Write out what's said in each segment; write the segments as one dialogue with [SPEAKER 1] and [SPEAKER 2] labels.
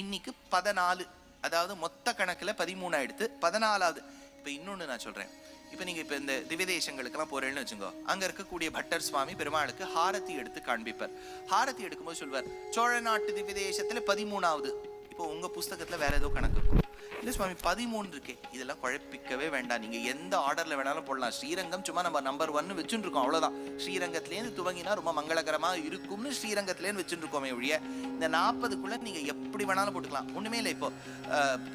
[SPEAKER 1] இன்னைக்கு 14, அதாவது மொத்த கணக்கில் 13 ஆயிடுத்து, 14வது. இப்போ இன்னொன்று நான் சொல்கிறேன். இப்போ நீங்கள் இப்போ இந்த திவ்யதேசங்களுக்கெல்லாம் போகிறேன்னு வச்சுக்கோ, அங்கே இருக்கக்கூடிய பட்டர் சுவாமி பெருமாளுக்கு ஹாரதி எடுத்து காண்பிப்பார். ஹாரதி எடுக்கும்போது சொல்வார், சோழ நாட்டு திவ்யதேசத்தில் 13வது. இப்போ உங்கள் புஸ்தகத்தில் வேற ஏதோ கணக்கு இருக்கும். இல்லை சுவாமி 13 இருக்கே, இதெல்லாம் குழப்பிக்கவே வேண்டாம், நீங்கள் எந்த ஆர்டரில் வேணாலும் போடலாம். ஸ்ரீரங்கம் சும்மா நம்ம நம்பர் 1 வச்சுட்டு இருக்கோம், அவ்வளோதான். ஸ்ரீரங்கத்துலேருந்து துவங்கினா ரொம்ப மங்களகரமாக இருக்கும்னு ஸ்ரீரங்கத்துலேருந்து வச்சுட்டு இருக்கோமே ஒழிய இந்த 40க்குள்ளே நீங்கள் எப்படி வேணாலும் போட்டுக்கலாம், ஒன்றுமே இல்லை. இப்போ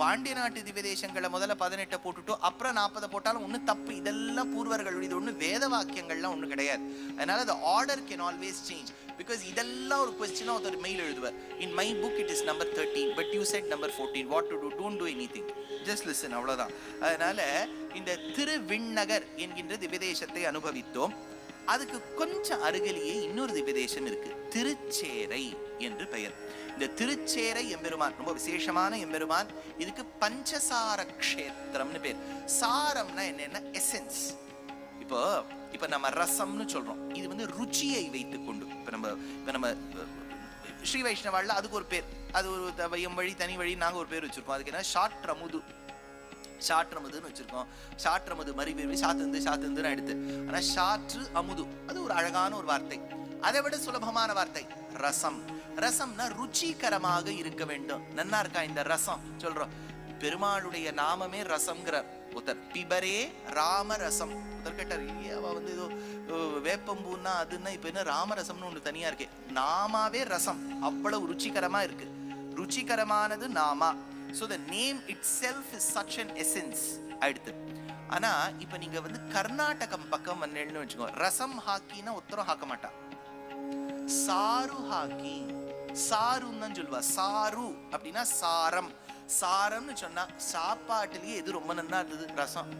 [SPEAKER 1] பாண்டிய நாட்டு திவ்யதேசங்களை முதல்ல 18 போட்டுட்டோ அப்புறம் 40 போட்டாலும் ஒன்றும் தப்பு. இதெல்லாம் பூர்வர்கள், இது ஒன்றும் வேத வாக்கியங்கள்லாம் ஒன்றும் கிடையாது. அதனால the order can always change, because இதெல்லாம் ஒரு கொஸ்டினா ஒருத்தர் மெயில் எழுதுவார், in my book it is number 13 but you said number 14, what to do? Don't do anything, just listen, அவ்வளவுதான். அதனால இந்த திருவிண்ணகர் என்கின்ற திவ்யதேசத்தை அனுபவித்தோம். அதுக்கு கொஞ்சம் அருகிலேயே இன்னொரு திவ்யதேசம் இருக்கு, திருச்சேரை என்று பெயர். இந்த திருச்சேரை எம்பெருமான் ரொம்ப விசேஷமான எம்பெருமான். இதுக்கு பஞ்சசார க்ஷேத்திரம்னு பேர். சாரம்னா என்னன்னா எசன்ஸ். இப்போ நம்ம ரசம்னு சொல்றோம், இது வந்து ருச்சியை வைத்துக் கொண்டு. இப்போ நம்ம ஸ்ரீ வைஷ்ணவால அதுக்கு ஒரு பேர், அது ஒரு வையம் வழி தனி வழி நாங்கள் ஒரு பேர் வச்சிருக்கோம். அதுக்கு என்ன ஷாட்ரமுது, ஷாட்ரமுதுன்னு வச்சிருக்கோம். ஷாட்ரமுது மறிவிரி சாத்துந்துன்னு எடுத்து, ஆனால் ஷாற்று அமுது அது ஒரு அழகான ஒரு வார்த்தை. அதை விட சுலபமான வார்த்தை ரசம். ரசம்னா ருச்சிகரமாக இருக்க வேண்டும். நன்னா இருக்கா இந்த ரசம் சொல்றோம். பெருமாளுடைய நாமமே ரசம்ங்கிறார். ஒருத்தர் பிபரே ராமரசம். ஒருத்தர் கேட்டார், அவ வந்து ஏதோ வேப்பம்பூன்னா அதுன்னா இப்ப என்ன ராமரசம்னு ஒன்று தனியா இருக்கு. நாமாவே ரசம், அவ்வளவு ருச்சிகரமா இருக்கு. ருச்சிகரமானது நாமா. So the name itself is such an essence. அடுத்து ஆனா இப்ப நீங்க வந்து கர்நாடகம் பக்கம் வந்தேன்னு வச்சுக்கோ, ரசம் ஹாக்கின்னா உத்தரம் ஹாக்க மாட்டா, சாரு ஹாக்கி, சாருன்னு தான் சொல்லுவா. சாரு அப்படின்னா சாரம். சாரம்னு சொன்னா சாப்பாட்டுலயே எது ரொம்ப நல்லா இருந்தது, ரசம்.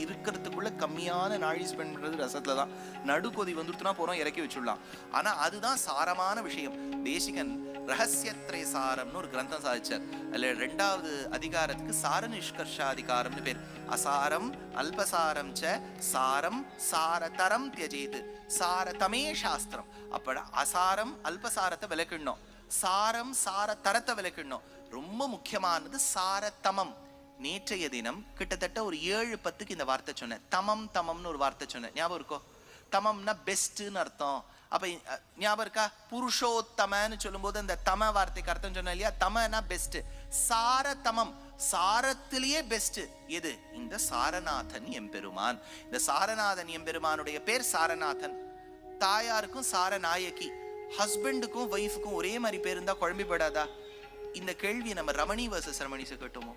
[SPEAKER 1] இருக்கிறதுக்குள்ள கம்மியான நாழி ஸ்பெண்ட் பண்றது ரசத்துல தான். நடுக்கொதி வந்துட்டுனா போறோம் இறக்கி வச்சுடலாம். ஆனா அதுதான் சாரமான விஷயம். தேசிகன் ரகசியத்ரே சாரம்னு ஒரு கிரந்தம் சாதிச்சார். அதுல 2வது அதிகாரத்துக்கு சார நிஷ்கர்ஷாதிகாரம்னு பேர். அசாரம் அல்பசாரம் ச சாரம் சாரதரம் தியஜேது, சாரதமே சாஸ்திரம். அப்ப அசாரம் அல்பசாரத்தை விளக்கிடணும், சாரம் சாரதரத்தை விளக்கிடணும். ரொம்ப முக்கியமானது சாரதமம். நேற்றைய தினம் கிட்டத்தட்ட ஒரு 7-10க்கு இந்த வார்த்தை சொன்னேன். தமம் தமம்னு ஒரு வார்த்தை சொன்னேன், ஞாபகம் இருக்கோ? தமம்னா பெஸ்ட்னு அர்த்தம். அப்ப ஞாபகம் இருக்கா? புருஷோத்தமன்னு சொல்லும் போது அந்த தம வார்த்தைக்கு அர்த்தம் சொன்ன இல்லையா? தமனா பெஸ்ட். சாரதமம், சாரத்திலேயே பெஸ்ட் எது? இந்த சாரநாதன் எம்பெருமான். இந்த சாரநாதன் எம்பெருமானுடைய பேர் சாரநாதன். தாயாருக்கும் சாரநாயகி, ஹஸ்பண்டுக்கும் ஒய்ஃபுக்கும் ஒரே மாதிரி பேர் இருந்தா குழம்பி போடாதா? இந்த கேள்வியை நம்ம ரமணி வர்சஸ் ரமணிஸை கேட்டோமோ?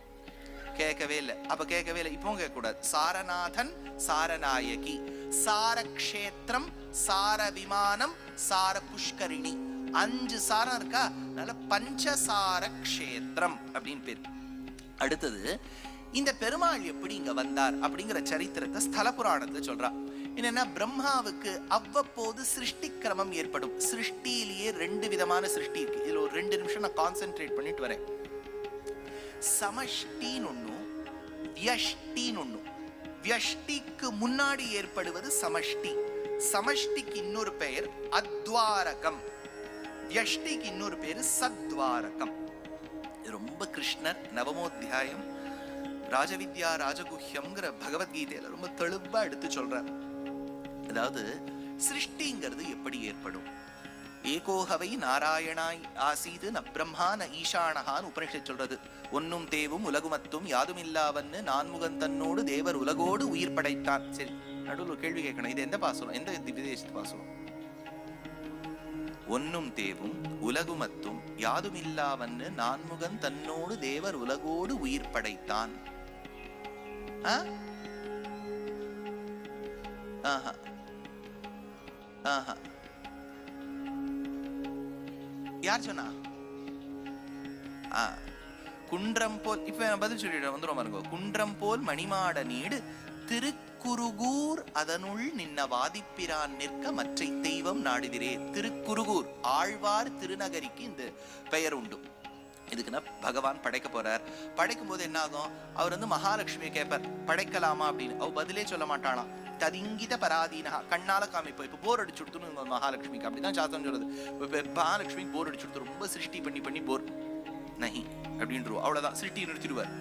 [SPEAKER 1] கேட்கவே இல்லை. அப்ப கேட்கவே இல்லை, இப்பவும் கேட்கக்கூடாது. சாரநாதன் சாரநாயகி, சாரக்ஷேத்திரம், சார விமானம், சார புஷ்கரிணி, 5 சாரம் இருக்கா. அதனால பஞ்சசார க்ஷேத்திரம் அப்படின்னு பேர். அடுத்தது இந்த பெருமாள் எப்படி இங்க வந்தார் அப்படிங்கிற சரித்திரத்தை ஸ்தல புராணத்துல சொல்றா. என்னன்னா, பிரம்மாவுக்கு அவ்வப்போது சிருஷ்டி கிரமம் ஏற்படும். சிருஷ்டியிலேயே 2 விதமான சிருஷ்டி இருக்கு. இதுல ஒரு 2 நிமிஷம் நான் கான்சென்ட்ரேட் பண்ணிட்டு வரேன். சமஷ்டின்னு ஒண்ணு, வியஷ்டின்னு ஒண்ணு. வியஷ்டிக்கு முன்னாடி ஏற்படுவது சமஷ்டி. சமஷ்டிக்கு இன்னொரு பெயர் அத்வாரகம், வியஷ்டிக்கு இன்னொரு பேரு சத்வாரகம். ரொம்ப கிருஷ்ணர் நவமோத்தியாயம் ராஜவித்யா ராஜகுஹ்யம்ங்கிற பகவத்கீதையில ரொம்ப தெளிவா எடுத்து சொல்றார். அதாவது சிருஷ்டிங்கிறது எப்படி ஏற்படும்? ஏகோகவை நாராயணாய் ஆசீது ந பிரம்மா ந ஈசானஹான்னு உபனிஷத் சொல்றது. ஒன்னும் தேவும் உலகுமத்தும் யாதுமில்லாவன்னு நான்முகன் தன்னோடு தேவர் உலகோடு உயிர் படைத்தான். சரி, நடுவில் ஒரு கேள்வி கேட்கணும். இது எந்த பாசனம்? எந்த திவ்யதேசத்து பாசனம்? ஒன்னும் தேவும் உலகுமத்தும் யாதுமில்லாவன்னு நான்முகன் தன்னோடு தேவர் உலகோடு உயிர் படைத்தான். யார் சொன்னா? குன்றம் போல், இப்ப பதில் சொல்லிட வந்துடும் பாருங்க. குன்றம் போல் மணிமாட நீடு திருக்குருகூர் அதனுள் நின்ன வாதிப்பிரான் நிற்க மற்றை தெய்வம் நாடுகிறே. திருக்குருகூர் ஆழ்வார் திருநகரிக்கு இந்த பெயர் உண்டு. இதுக்குன்னா பகவான் படைக்க போறார். படைக்கும் போது என்ன ஆகும்? அவர் வந்து மகாலட்சுமியை கேட்பார், படைக்கலாமா அப்படின்னு. அவ பதிலே சொல்ல மாட்டாளாம். ததிங்கித பராதீனா, கண்ணால காமிப்போம். இப்ப போர் அடிச்சுடுத்துன்னு மகாலட்சுமிக்கு அப்படிதான் சாஸ்திரம் சொல்றது. இப்ப மகாலட்சுமிக்கு போர் அடிச்சுடுத்து, ரொம்ப சிருஷ்டி பண்ணி போர். நஹி அப்படின்றோம், அவ்வளவுதான், சிருஷ்டி நிறுத்திடுவார்.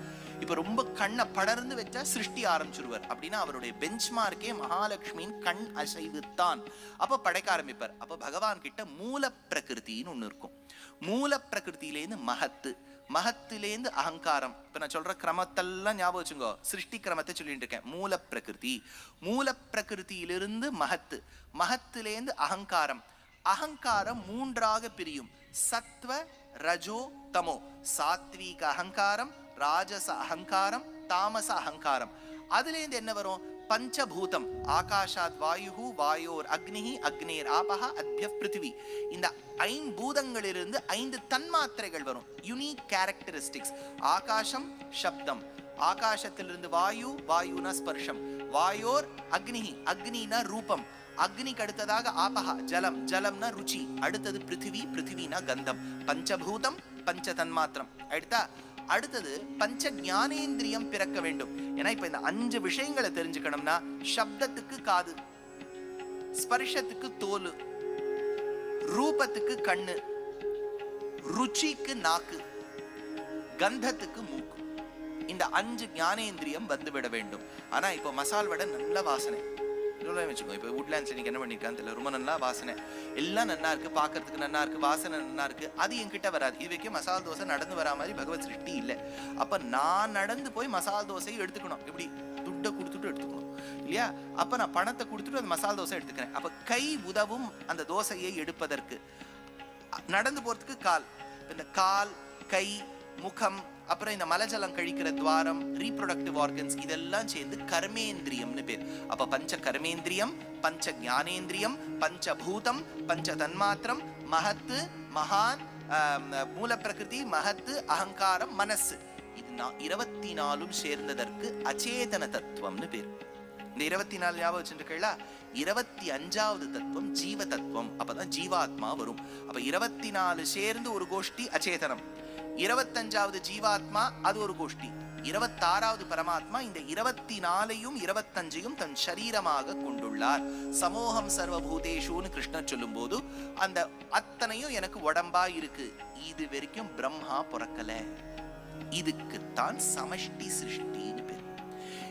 [SPEAKER 1] இப்ப ரொம்ப கண்ணை படர்ந்து வச்சா சிருஷ்டி ஆரம்பிச்சிருவார். அப்படின்னா அவருடைய பெஞ்ச் மார்க்கே மகாலட்சுமியின் கண் அசைவுத்தான். அப்ப படைக்க ஆரம்பிப்பார். அப்ப பகவான் கிட்ட மூல பிரகிருத்தின்னு ஒண்ணு இருக்கும். மூல பிரகிருத்திலேருந்து மகத்து, மகத்திலேருந்து அகங்காரம். இப்ப நான் சொல்ற கிரமத்தெல்லாம் ஞாபகம் வச்சுங்கோ. சிருஷ்டி கிரமத்தை சொல்லிட்டு இருக்கேன். மூல பிரகிருதி, மூல பிரகிருத்தியிலிருந்து மகத்து, மகத்திலேருந்து அகங்காரம். அகங்காரம் மூன்றாக பிரியும். சத்வ, ரஜோ, தமோ. சாத்வீக அகங்காரம், ராஜச அகங்காரம், தாமச அகங்காரம். அதுல இருந்து என்ன வரும்? பஞ்சபூதம். ஆகாஷாத் வாயு, வாயோர் அக்னிஹி, அக்னேர் ஆபஹ, அத்ய பிருத்திவி. இந்த ஐம்பூதங்களிலிருந்து 5 தன்மாத்திரைகள் வரும். Unique characteristics. ஆகாசம் சப்தம், ஆகாசத்திலிருந்து வாயு, வாயுனா ஸ்பர்ஷம், வாயோர் அக்னிஹி, அக்னினா ரூபம், அக்னிக்கு அடுத்ததாக ஆபஹா ஜலம், ஜலம்னா ருச்சி, அடுத்தது பிருத்திவி, பிருத்திவினா கந்தம். பஞ்சபூதம், பஞ்ச தன்மாத்திரம். அடுத்தது பஞ்ச ஞானேந்திரியம் பிறக்க வேண்டும். ஏன்னா இப்ப இந்த 5 விஷயங்களை தெரிஞ்சுக்கணும்னா, சப்தத்துக்கு காது, ஸ்பர்ஷத்துக்கு தோல், ரூபத்துக்கு கண்ணு, ருச்சிக்கு நாக்கு, கந்தத்துக்கு மூக்கு. இந்த 5 ஞானேந்திரியம் வந்துவிட வேண்டும். ஆனா இப்போ மசால் வடை நல்ல வாசனை வச்சுக்கோ. இப்போ வுட்லாண்ட்ஸ் இன்னைக்கு என்ன பண்ணிருக்கான்னு தெரியல, ரொம்ப நல்லா வாசனை, எல்லாம் நல்லா இருக்கு, பாக்குறதுக்கு நல்லா இருக்கு, வாசனை நல்லா இருக்கு. அது என்கிட்ட வராது. இது வரைக்கும் மசால் தோசை நடந்து வரா மாதிரி பகவத் சிருஷ்டி இல்லை. அப்ப நான் நடந்து போய் மசால் தோசையை எடுத்துக்கணும். இப்படி துட்டை கொடுத்துட்டு எடுத்துக்கணும் இல்லையா? அப்ப நான் பணத்தை கொடுத்துட்டு அந்த மசால் தோசை எடுத்துக்கிறேன். அப்ப கை உதவும் அந்த தோசையை எடுப்பதற்கு. நடந்து போறதுக்கு கால். இந்த கால், கை, முகம், அப்புறம் இந்த மலஜலம் கழிக்கிற துவாரம், ரீப்ரொடக்டிவ் ஆர்கன்ஸ், இதெல்லாம் சேர்ந்து கர்மேந்திரியம்னு பேர். அப்ப பஞ்ச கர்மேந்திரியம், பஞ்ச ஞானேந்திரியம், பஞ்சபூதம், பஞ்ச தன்மாத்திரம், மகத்து, மகான், மூல பிரகிருதி, மகத்து, அகங்காரம், மனசு. இது 24 சேர்ந்ததற்கு அச்சேதன தத்துவம்னு பேர். இந்த 24 ஞாபகம் வச்சுருக்கீங்களா? 25வது தத்துவம் ஜீவ தத்துவம். அப்பதான் ஜீவாத்மா வரும். அப்ப 24 சேர்ந்து ஒரு கோஷ்டி அச்சேதனம், 25வது ஜீவாத்மா அது ஒரு கோஷ்டி, 26வது பரமாத்மா. இந்த 24ஐயும் 25ஐயும் தன் சரீரமாக கொண்டுள்ளார். சமோகம் சர்வபூதேஷுன்னு கிருஷ்ணர் சொல்லும் போது அந்த அத்தனையும் எனக்கு உடம்பா இருக்கு. இது வரைக்கும் பிரம்மா பிறக்கல. இதுக்குத்தான் சமஷ்டி சிருஷ்டின்னு பேர்.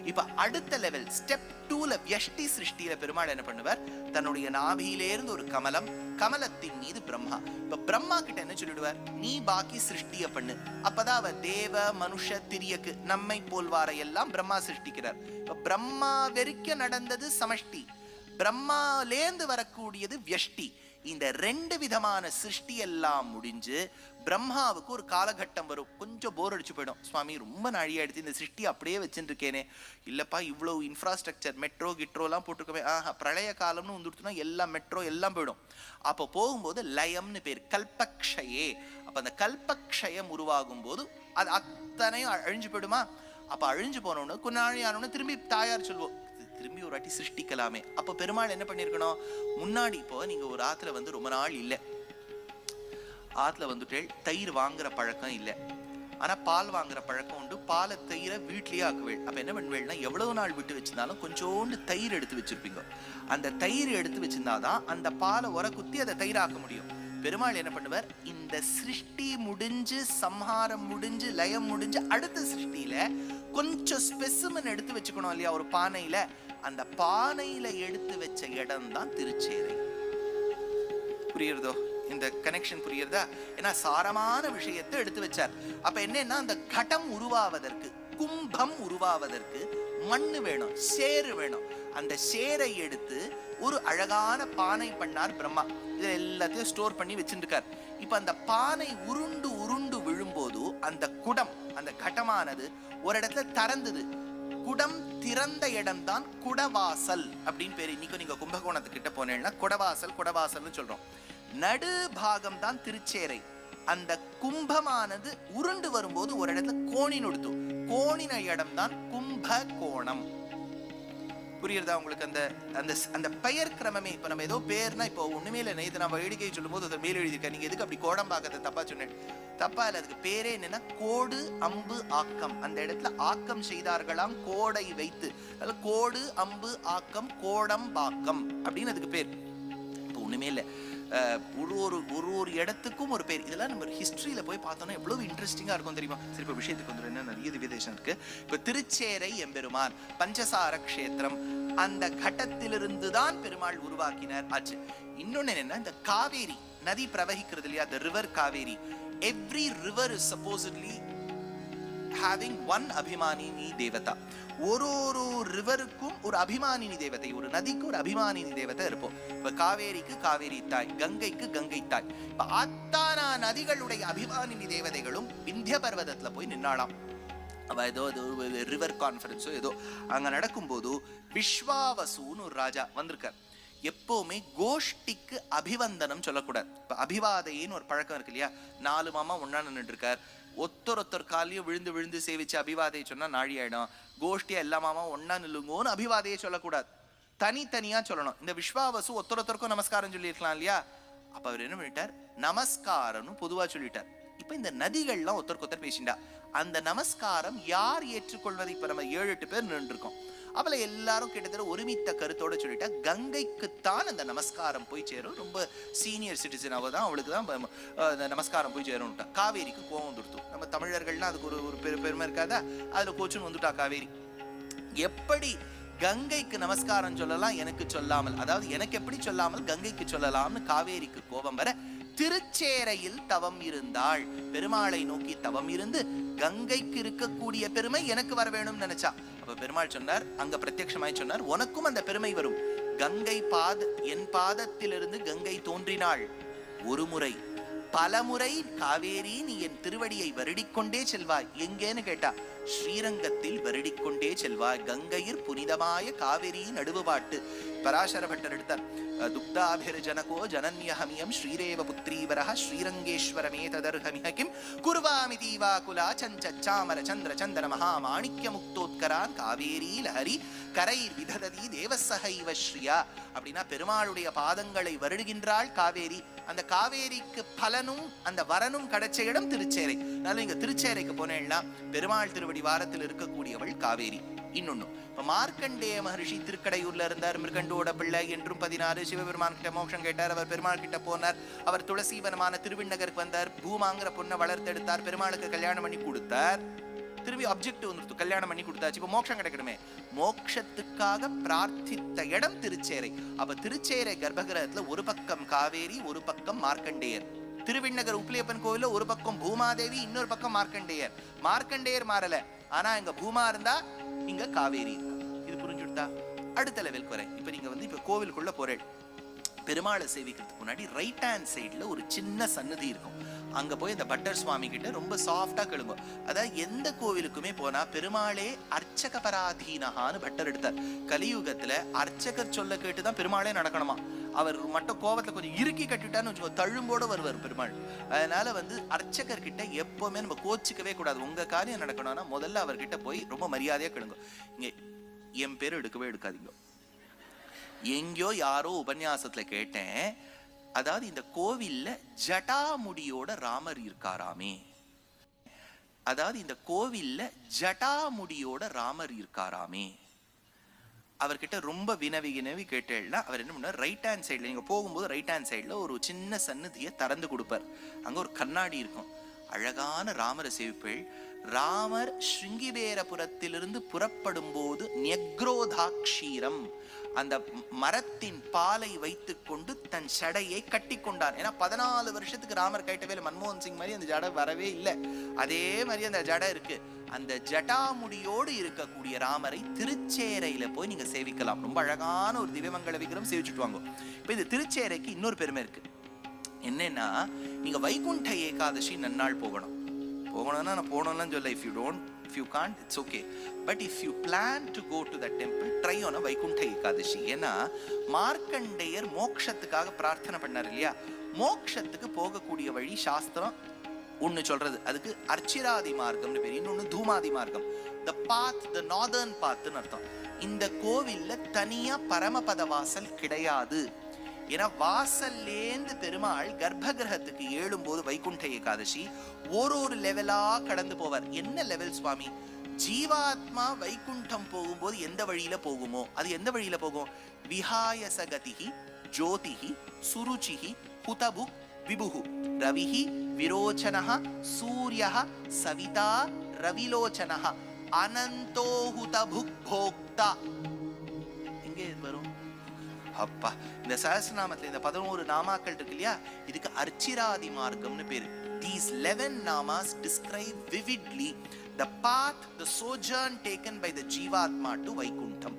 [SPEAKER 1] இப்ப அடுத்த லெவல் ஸ்டெப் 2ல வியஷ்டி சிருஷ்டியில பெருமாள் என்ன பண்ணுவார்? தன்னுடைய நாபியிலிருந்து ஒரு கமலம், கமலத்தின் மீது பிரம்மா. இப்ப பிரம்மா கிட்ட என்ன சொல்லிடுவார்? நீ பாக்கி சிருஷ்டிய பண்ணு. அப்பதான் அவர் தேவ மனுஷ திரியக்கு நம்மை போல்வாரை எல்லாம் பிரம்மா சிருஷ்டிக்கிறார். இப்ப பிரம்மா வரைக்கும் நடந்தது சமஷ்டி, பிரம்மாலேந்து வரக்கூடியது வியஷ்டி. இந்த 2 விதமான சிருஷ்டி எல்லாம் முடிஞ்சு பிரம்மாவுக்கு ஒரு காலகட்டம் வரும். கொஞ்சம் போர் அடிச்சு போயிடும். சுவாமி ரொம்ப நாழியா எடுத்து இந்த சிருஷ்டி அப்படியே வச்சுட்டு இருக்கேனே, இல்லப்பா இவ்வளவு இன்ஃப்ராஸ்ட்ரக்சர், மெட்ரோ கிட்ரோ எல்லாம் போட்டிருக்கவே, பிரளய காலம்னு வந்துடுச்சுன்னா எல்லாம் மெட்ரோ எல்லாம் போயிடும். அப்போ போகும்போது லயம்னு பேர், கல்பக்ஷயே. அப்ப அந்த கல்பக்ஷயம் உருவாகும் போது அது அத்தனையும் அழிஞ்சு போயிடுமா? அப்ப அழிஞ்சு போனோன்னு கொஞ்ச நாழி ஆனோன்னு திரும்பி தாயார் சொல்வோம், திரும்பி ஒரு வாட்டி சிருஷ்டிக்கலாமே. அப்ப பெருமாள் என்ன பண்ணிருக்கணும்? முன்னாடி இப்போ நீங்க ஒரு ஆத்துல வந்து ரொம்ப நாள் இல்லை, ஆத்துல வந்துட்டு தயிர் வாங்குற பழக்கம் இல்லை, ஆனா பால் வாங்குற பழக்கம் உண்டு. பாலை தயிரை வீட்லயே ஆக்குவேள். அப்ப என்ன பண்ணுவேள்னா, எவ்வளவு நாள் விட்டு வச்சிருந்தாலும் கொஞ்சோண்டு தயிர் எடுத்து வச்சிருப்பீங்க. அந்த தயிர் எடுத்து வச்சிருந்தாதான் அந்த பாலை உர குத்தி அதை தயிர் ஆக்க முடியும். பெருமாள் என்ன பண்ணுவார்? இந்த சிருஷ்டி முடிஞ்சு, சம்ஹாரம் முடிஞ்சு, லயம் முடிஞ்சு, அடுத்த சிருஷ்டியில கொஞ்சம் ஸ்பெசிமன் எடுத்து வச்சுக்கணும் இல்லையா? ஒரு பானையில, அந்த பானையில எடுத்து வச்ச இடம் தான் திருச்சேரை. புரியுறதோ? இந்த கனெக்ஷன் புரியுறதா? ஏன்னா சாரமான விஷயத்தை எடுத்து வச்சார். அப்ப என்னன்னா, அந்த கடம் உருவாவதற்கு, கும்பம் உருவாவதற்கு மண்ணு வேணும், சேரு வேணும். அந்த சேரை எடுத்து ஒரு அழகான பானை பண்ணார் பிரம்மா. இதை எல்லாத்தையும் ஸ்டோர் பண்ணி வச்சிருக்கார். இப்ப அந்த பானை உருண்டு உருண்டு விழும்போது அந்த குடம், அந்த கடமானது ஒரு இடத்துல திறந்தது. குடம் திறந்த இடம் தான் குடவாசல் அப்படின்னு பேரு. இன்னைக்கு நீங்க கும்பகோணத்துக்கிட்ட போனேன்னா குடவாசல், குடவாசல்னு சொல்றோம். நடு பாகம் தான் திருச்சேரை. அந்த கும்பமானது உருண்டு வரும்போது ஒரு இடத்துல கோணி நொடுத்து, கோணின இடம் தான் கும்ப கோணம். புரியுறதா உங்களுக்கு? அந்த அந்த அந்த பெயர் கிரமமே. இப்ப நம்ம ஏதோ பேர்னா, இப்போ ஒண்ணுமே இல்லை, நேற்று நான் வேடிக்கை சொல்லும் போது அதை மேல் எழுதியிருக்கேன், நீங்க எதுக்கு அப்படி கோடம்பாக்கத்தை தப்பா சொன்னேன்? தப்பா இல்லை, அதுக்கு பேரே என்னன்னா கோடு அம்பு ஆக்கம். அந்த இடத்துல ஆக்கம் செய்தார்களாம் கோடை வைத்து. அதனால கோடு அம்பு ஆக்கம், கோடம் பாக்கம் அப்படின்னு அதுக்கு பேர். இப்போ ஒண்ணுமே இல்லை, ஒரு இடத்துக்கும் ஒரு பேர். இதெல்லாம் நம்ம ஹிஸ்டரியில போய் பார்த்தோம்னா எவ்வளவு இன்ட்ரெஸ்டிங்கா இருக்கும் தெரியுமா? சரி, இப்ப விஷயத்துக்கு வந்து என்ன நிறைய திவ்யதேசம் இருக்கு. இப்ப திருச்சேரை எம்பெருமான் பஞ்சசார கஷேத்திரம், அந்த கட்டத்திலிருந்து தான் பெருமாள் உருவாக்கினார் ஆச்சு. இன்னொன்னு என்னன்னா, இந்த காவேரி நதி பிரவகிக்கிறது இல்லையா, the river Kaveri, every river is supposedly having one அபிமானினி தேவதா. ஒரு ரிவருக்கும் ஒரு அபிமானினி தேவதை, ஒரு நதிக்கு ஒரு அபிமானினி தேவதை இருப்போம். இப்ப காவேரிக்கு காவேரி தாய், கங்கைக்கு கங்கை தாய். இப்ப அத்தானா நதிகளுடைய அபிமானினி தேவதைகளும் விந்திய பர்வதத்துல போய் நின்னாலாம். அவ ஏதோ ரிவர் கான்ஃபரன்ஸோ ஏதோ அங்க நடக்கும்போது விஸ்வாவசுன்னு ஒரு ராஜா வந்திருக்கார். எப்பவுமே கோஷ்டிக்கு அபிவந்தனம் சொல்லக்கூடாது. இப்ப அபிவாதைன்னு ஒரு பழக்கம் இருக்கு இல்லையா, 4 மாமா ஒன்னா நின்றுட்டு இருக்கார், ஒருத்தர் காலையும் விழுந்து விழுந்து சேவிச்சு அபிவாதையை சொன்னா நாழி ஆயிடும். கோஷ்டியா எல்லா மாமா ஒன்னா நில்லுங்கோன்னு அபிவாதையை சொல்லக்கூடாது, தனித்தனியா சொல்லணும். இந்த விஸ்வாவசு ஒருத்தருக்கும் நமஸ்காரம் சொல்லியிருக்கலாம் இல்லையா, அப்ப அவர் என்ன பண்ணிட்டார், நமஸ்காரம்னு பொதுவா சொல்லிட்டார். இப்ப இந்த நதிகள்லாம் ஒருத்தருக்கு பேசிண்டா, அந்த நமஸ்காரம் யார் ஏற்றுக்கொள்வதை இப்ப நம்ம 7-8 பேர் நின்று இருக்கோம். அவளை எல்லாரும் கிட்டத்தட்ட ஒருமித்த கருத்தோட சொல்லிட்டா, கங்கைக்குத்தான் அந்த நமஸ்காரம் போய் சேரும். ரொம்ப சீனியர் சிட்டிசன் அவ தான், அவளுக்கு தான் நமஸ்காரம் போய் சேரும். காவேரிக்கு கோவம் வந்துடுத்து. நம்ம தமிழர்கள்லாம் அதுக்கு ஒரு பெருமை இருக்காதா, அதுல கோச்சுன்னு வந்துட்டா காவேரி. எப்படி கங்கைக்கு நமஸ்காரம் சொல்லலாம் எனக்கு சொல்லாமல், அதாவது எனக்கு எப்படி சொல்லாமல் கங்கைக்கு சொல்லலாம்னு காவேரிக்கு கோபம் வர திருச்சேரையில் தவம் இருந்தாள். பெருமாளை நோக்கி தவம் இருந்து கங்கைக்கு இருக்கக்கூடிய பெருமை எனக்கு வர வேணும்னு நினைச்சா. அப்ப பெருமாள் சொன்னார், அங்க பிரத்யட்சமாய் சொன்னார், உனக்கும் அந்த பெருமை வரும். கங்கை என் பாதத்திலிருந்து கங்கை தோன்றினாள் ஒரு முறை, பலமுறை காவேரி நீ என் திருவடியை வருடிக்கொண்டே செல்வாய். எங்கேன்னு கேட்டா, ஸ்ரீரங்கத்தில் வருடிக்கொண்டே செல்வாய். கங்கையில் புனிதமாய காவேரி நடுவுபாட்டு பராசர பட்டர் எடுத்தார். துக்தாபிர் ஜனகோ ஜனன்யஹமியம் ஸ்ரீரேவ புத்ரீவரஹ ஸ்ரீரங்கேஸ்வரமே ததர்ஹமிஹ கிம் குர்வாமி தீவா குலா சஞ்சச்சாமர சந்திர சந்தன மகா மாணிக்ய முக்தோத்கரான் காவேரி லஹரி கரைர் விதததி தேவசஹைவ ஸ்ரீயா. அப்படின்னா பெருமாளுடைய பாதங்களை வருடுகின்றாள் காவேரி. அந்த காவேரிக்கு பலனும் அந்த வரனும் கிடைச்ச இடம் திருச்சேரை. அதனால இங்க திருச்சேரைக்கு போனேன்னா பெருமாள் திருவடி வாரத்தில் இருக்கக்கூடியவள் காவேரி. இன்னொன்னு, இப்ப மார்க்கண்டேய மகர்ஷி திருக்கடையூர்ல இருந்தார், மிருகண்டோட பிள்ளை என்றும் 16 சிவபெருமான் கிட்ட மோட்சம் கேட்டார். அவர் பெருமாள் கிட்ட போனார். அவர் துளசீவனமான திருவிண்ணகருக்கு வந்தார். பூமாங்கிற பொண்ணை வளர்த்தெடுத்தார். பெருமாளுக்கு கல்யாணம் பண்ணி கொடுத்தார். திரும்பி அப்ஜெக்ட் வந்துருத்து, கல்யாணம் பண்ணி கொடுத்தாச்சு, இப்ப மோட்சம் கிடைக்கணுமே. மோட்சத்துக்காக பிரார்த்தித்த இடம் திருச்சேரை. அப்ப திருச்சேரை கர்ப்பகிரகத்துல ஒரு பக்கம் காவேரி, ஒரு பக்கம் மார்க்கண்டேயர். திருவிண்ணகர் உப்பிலியப்பன் கோவில்ல ஒரு பக்கம் பூமாதேவி, இன்னொரு பக்கம் மார்க்கண்டேயர். மார்க்கண்டேயர் மாறல, ஆனா இங்க பூமா இருந்தா இங்க காவேரி. இது புரிஞ்சுட்டா? அடுத்த லெவலுக்கு வரேன். இப்ப நீங்க இப்ப கோவிலுக்குள்ள போறேன். பெருமாளை சேவிக்கிறதுக்கு முன்னாடி ரைட் ஹேண்ட் சைட்ல ஒரு சின்ன சன்னதி இருக்கும். அங்க போய் இந்த பட்டர் சுவாமி கிட்ட ரொம்ப சாஃப்டா கேளுங்க. அதாவது எந்த கோவிலுக்குமே போனா பெருமாளே அர்ச்சக பராதீனஹான்னு பட்டர் எடுத்தார். கலியுகத்துல அர்ச்சகர் சொல்ல கேட்டுதான் பெருமாளே நடக்கணுமா. அவர் மட்டும் கோவத்துல கொஞ்சம் இறுக்கி கட்டிட்டான்னு வச்சுக்கோ, தழும்போட வருவார் பெருமாள். அதனால அர்ச்சகர் கிட்ட எப்பவுமே நம்ம கோச்சிக்கவே கூடாது. உங்க காரியம் நடக்கணும்னா முதல்ல அவர்கிட்ட போய் ரொம்ப மரியாதையா கேளுங்க. இங்க என் பேரு எடுக்கவே எடுக்காதீங்க. எங்கயோ யாரோ உபன்யாசத்துல கேட்டேன், அதாவது இந்த கோவில்ல ஜட்டாமுடியோட ராமர் இருக்காராமே. அதாவது இந்த கோவில்ல ஜட்டாமுடியோட ராமர் இருக்காராமே. அவர்கிட்ட ரொம்ப வினவி கேட்டேன்னா அவர் என்ன பண்ணார், ரைட் ஹேண்ட் சைட்ல நீங்க போகும்போது ரைட் ஹேண்ட் சைட்ல ஒரு சின்ன சன்னதியை திறந்து கொடுப்பார். அங்க ஒரு கண்ணாடி இருக்கும். அழகான ராமரை சேவிப்பேள். ராமர் ஸ்ருங்கிபேரபுரத்திலிருந்து புறப்படும் போது நெக்ரோதாக்ஷீரம், அந்த மரத்தின் பாலை வைத்துக் கொண்டு தன் சடையை கட்டி கொண்டார். ஏன்னா 14 வருஷத்துக்கு ராமர் கைட்டவே இல்லை. மன்மோகன் சிங் மாதிரி அந்த ஜடை வரவே இல்லை. அதே மாதிரி அந்த ஜடை இருக்கு. அந்த ஜட்டாமுடியோடு இருக்கக்கூடிய ராமரை திருச்சேரையில போய் நீங்க சேவிக்கலாம். ரொம்ப அழகான ஒரு திவ்யமங்கல விக்கிரம் சேவிச்சுட்டு வாங்க. இப்ப இந்த திருச்சேரைக்கு இன்னொரு பெருமை இருக்கு. என்னன்னா, நீங்க வைகுண்ட ஏகாதசி நன்னாள் போகணும்னா நான் போகணும்னு சொல்ல, if you can't, it's okay. But if you plan to go to that temple, try on a Vaikuntha Ekadashi. ஏன்னா மார்க்கண்டேயர் மோட்சத்துக்காக பிரார்த்தனை பண்ணார் இல்லையா, மோட்சத்துக்கு போகக்கூடிய வழி சாஸ்திரம் ஒன்னு சொல்றது. அதுக்கு அர்ச்சிராதி மார்க்கம்னு பேர், இன்னொன்னு தூமாதி மார்க்கம். the path, the northern pathன்னு அர்த்தம். இந்த கோவில்ல தனியா பரமபத வாசல் கிடையாது. ஏன்னா வாசல்லேந்து பெருமாள் கர்ப்பகிரகத்துக்கு ஏழும்போது வைகுண்ட ஏகாதசி ஒரு லெவலா கடந்து போவார். என்ன லெவல் சுவாமி? ஜீவாத்மா வைகுண்டம் போகும்போது எந்த வழியில போகுமோ அது எந்த வழியில போகும்? விஹாயசகதிஹி ஜோதிஹி சுருச்சிஹி ஹுதபுக் விபுஹு ரவிஹி விரோச்சனஹ சூரியஹ சவிதா ரவிலோச்சனஹ அனந்தோ ஹுதபுக் போக்தா. எங்கே இது வரும்? அப்பா, இந்த சஹஸ்ரநாமத்துல இந்த 11 நாமாக்கள் இருக்கு இல்லையா, இதுக்கு அர்ச்சிராதி மார்க்கம்னு பேரு. These 11 namas describe vividly the path, the sojourn taken by the Jivatma to Vaikuntham.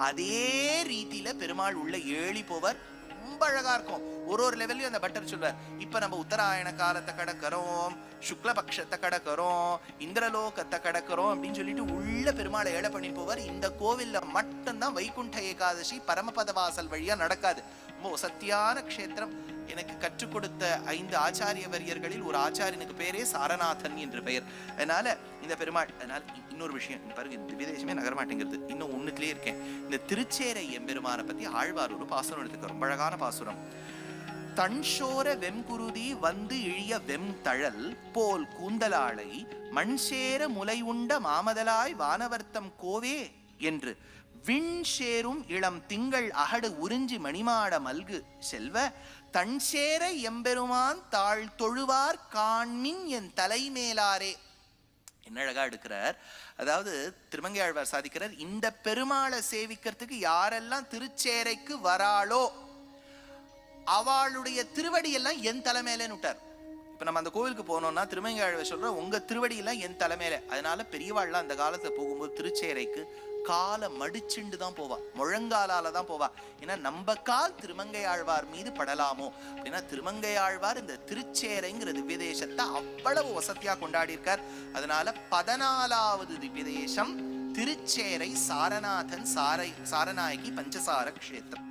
[SPEAKER 1] அதே ரீதியில பெருமாள் உள்ள ஏழி போவர். ரொம்ப அழகா இருக்கும். ஒரு லெவல்லையும் அந்த பட்டர் சொல்வார், இப்ப நம்ம உத்தராயண காலத்தை கடக்கிறோம், சுக்லபக்ஷத்தை கடக்கிறோம், இந்திரலோகத்தை கடக்கிறோம் அப்படின்னு சொல்லிட்டு உள்ள பெருமாளை ஏழை பண்ணி போவார். இந்த கோவில்ல மட்டும்தான் வைகுண்ட ஏகாதசி பரமபத வாசல் வழியா நடக்காது. ரொம்ப சத்தியான க்ஷேத்திரம். எனக்கு கற்றுக் கொடுத்த 5 ஆச்சாரிய வரியர்களில் ஒரு ஆச்சாரியனுக்கு பேரே சாரநாதன் என்று பெயர். அதனால இந்த பெருமாள், அதனால இன்னொரு விஷயம் பாருங்க, இந்த விதேசமே நகர மாட்டேங்கிறது. இன்னும் ஒண்ணுத்திலே இருக்கேன். இந்த திருச்சேரை எம்பெருமானை பத்தி ஆழ்வார் ஒரு பாசுரம் எடுத்துக்க, ரொம்ப அழகான பாசுரம். தன்ஷோர வெம்குருதி வந்து இழிய வெம் தழல் போல் கூந்தலாளை மண்சேர முலை உண்ட மாமதலாய் வானவர்த்தம் கோவே என்று விண்சேரும் இளம் திங்கள் அகடு உறிஞ்சி மணிமாட மல்கு செல்வ தன்சேர எம்பெருமான் தாழ் தொழுவார் காண்மின் என் தலைமேலாரே. என்ன அழகா எடுக்கிறார். அதாவது திருமங்கை ஆழ்வார் சாதிக்கிறார், இந்த பெருமாளை சேவிக்கிறதுக்கு யாரெல்லாம் திருச்சேரைக்கு வராளோ அவளுடைய திருவடி எல்லாம் என் தலைமையிலேன்னு விட்டார். இப்ப நம்ம அந்த கோவிலுக்கு போனோம்னா திருமங்கை ஆழ்வார் சொல்ற, உங்க திருவடி எல்லாம் என் தலைமையில. அதனால பெரியவாள்லாம் அந்த காலத்துல போகும்போது திருச்சேரைக்கு காலை மடிச்சுண்டு தான் போவா, முழங்காலால தான் போவா. ஏன்னா நம்ம கால் திருமங்கை ஆழ்வார் மீது படலாமோ அப்படின்னா, திருமங்கை ஆழ்வார் இந்த திருச்சேரைங்கிற திவ்யதேசத்தை அவ்வளவு வசதியா கொண்டாடி இருக்கார். அதனால 14வது திவ்யதேசம் திருச்சேரை சாரநாதன் சாரநாயகி பஞ்சசார க்ஷேத்திரம்.